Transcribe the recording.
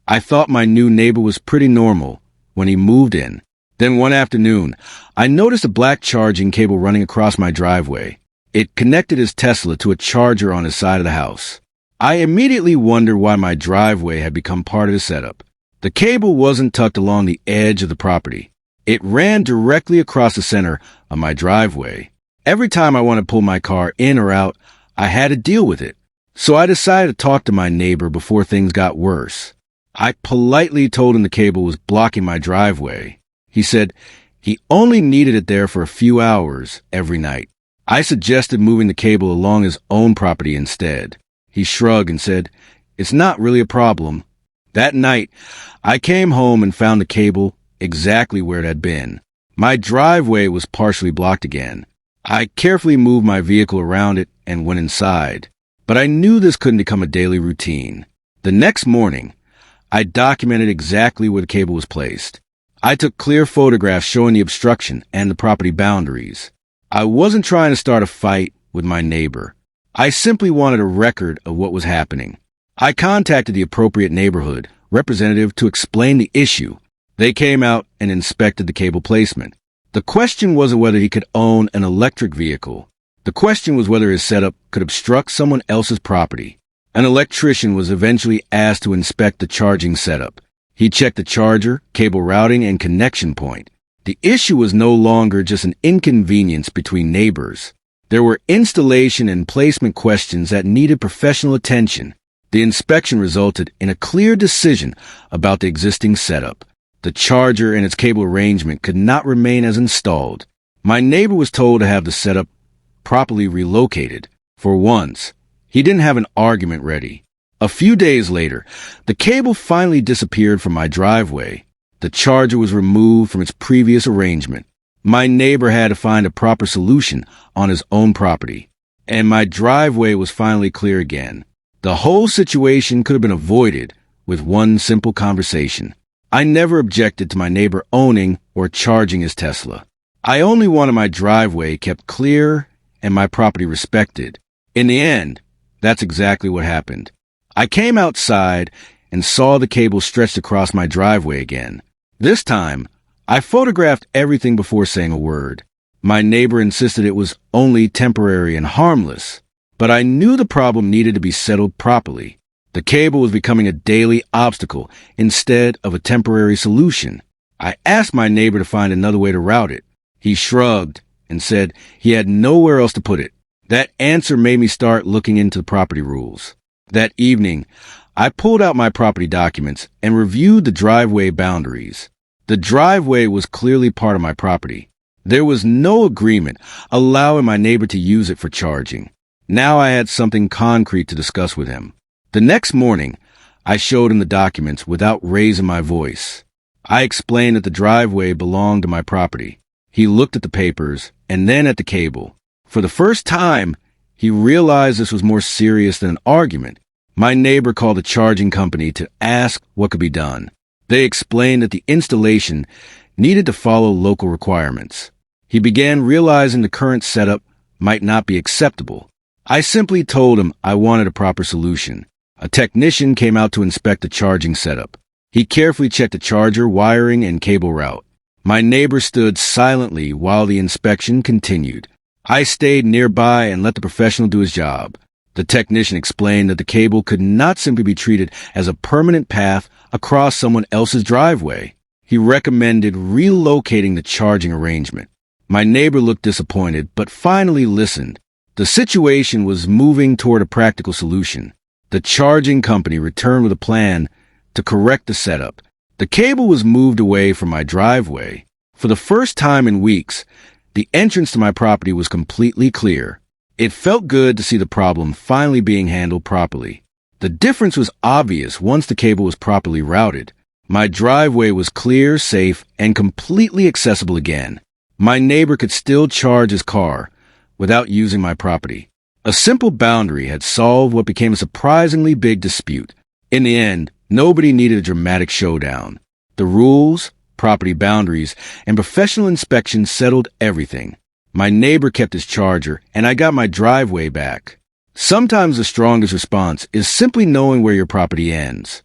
I thought my new neighbor was pretty normal when he moved in. Then one afternoon, I noticed a black charging cable running across my driveway. It connected his Tesla to a charger on his side of the house. I immediately wondered why my driveway had become part of the setup. The cable wasn't tucked along the edge of the property. It ran directly across the center of my driveway. Every time I wanted to pull my car in or out, I had to deal with it. So I decided to talk to my neighbor before things got worse. I politely told him the cable was blocking my driveway. He said he only needed it there for a few hours every night. I suggested moving the cable along his own property instead. He shrugged and said, "It's not really a problem." That night, I came home and found the cable exactly where it had been. My driveway was partially blocked again. I carefully moved my vehicle around it and went inside. But I knew this couldn't become a daily routine. The next morning, I documented exactly where the cable was placed. I took clear photographs showing the obstruction and the property boundaries. I wasn't trying to start a fight with my neighbor. I simply wanted a record of what was happening. I contacted the appropriate neighborhood representative to explain the issue. They came out and inspected the cable placement. The question wasn't whether he could own an electric vehicle. The question was whether his setup could obstruct someone else's property. An electrician was eventually asked to inspect the charging setup. He checked the charger, cable routing, and connection point. The issue was no longer just an inconvenience between neighbors. There were installation and placement questions that needed professional attention. The inspection resulted in a clear decision about the existing setup. The charger and its cable arrangement could not remain as installed. My neighbor was told to have the setup properly relocated. For once, he didn't have an argument ready. A few days later, the cable finally disappeared from my driveway. The charger was removed from its previous arrangement. My neighbor had to find a proper solution on his own property, and my driveway was finally clear again. The whole situation could have been avoided with one simple conversation. I never objected to my neighbor owning or charging his Tesla. I only wanted my driveway kept clear and my property respected. In the end, that's exactly what happened. I came outside and saw the cable stretched across my driveway again. This time, I photographed everything before saying a word. My neighbor insisted it was only temporary and harmless, but I knew the problem needed to be settled properly. The cable was becoming a daily obstacle instead of a temporary solution. I asked my neighbor to find another way to route it. He shrugged and said he had nowhere else to put it. That answer made me start looking into the property rules. That evening, I pulled out my property documents and reviewed the driveway boundaries. The driveway was clearly part of my property. There was no agreement allowing my neighbor to use it for charging. Now I had something concrete to discuss with him. The next morning, I showed him the documents without raising my voice. I explained that the driveway belonged to my property. He looked at the papers and then at the cable. For the first time, he realized this was more serious than an argument. My neighbor called the charging company to ask what could be done. They explained that the installation needed to follow local requirements. He began realizing the current setup might not be acceptable. I simply told him I wanted a proper solution. A technician came out to inspect the charging setup. He carefully checked the charger, wiring, and cable route. My neighbor stood silently while the inspection continued. I stayed nearby and let the professional do his job. The technician explained that the cable could not simply be treated as a permanent path across someone else's driveway. He recommended relocating the charging arrangement. My neighbor looked disappointed, but finally listened. The situation was moving toward a practical solution. The charging company returned with a plan to correct the setup. The cable was moved away from my driveway. For the first time in weeks, the entrance to my property was completely clear. It felt good to see the problem finally being handled properly. The difference was obvious once the cable was properly routed. My driveway was clear, safe, and completely accessible again. My neighbor could still charge his car without using my property. A simple boundary had solved what became a surprisingly big dispute. In the end, nobody needed a dramatic showdown. The rules, property boundaries, and professional inspection settled everything. My neighbor kept his charger, and I got my driveway back. Sometimes the strongest response is simply knowing where your property ends.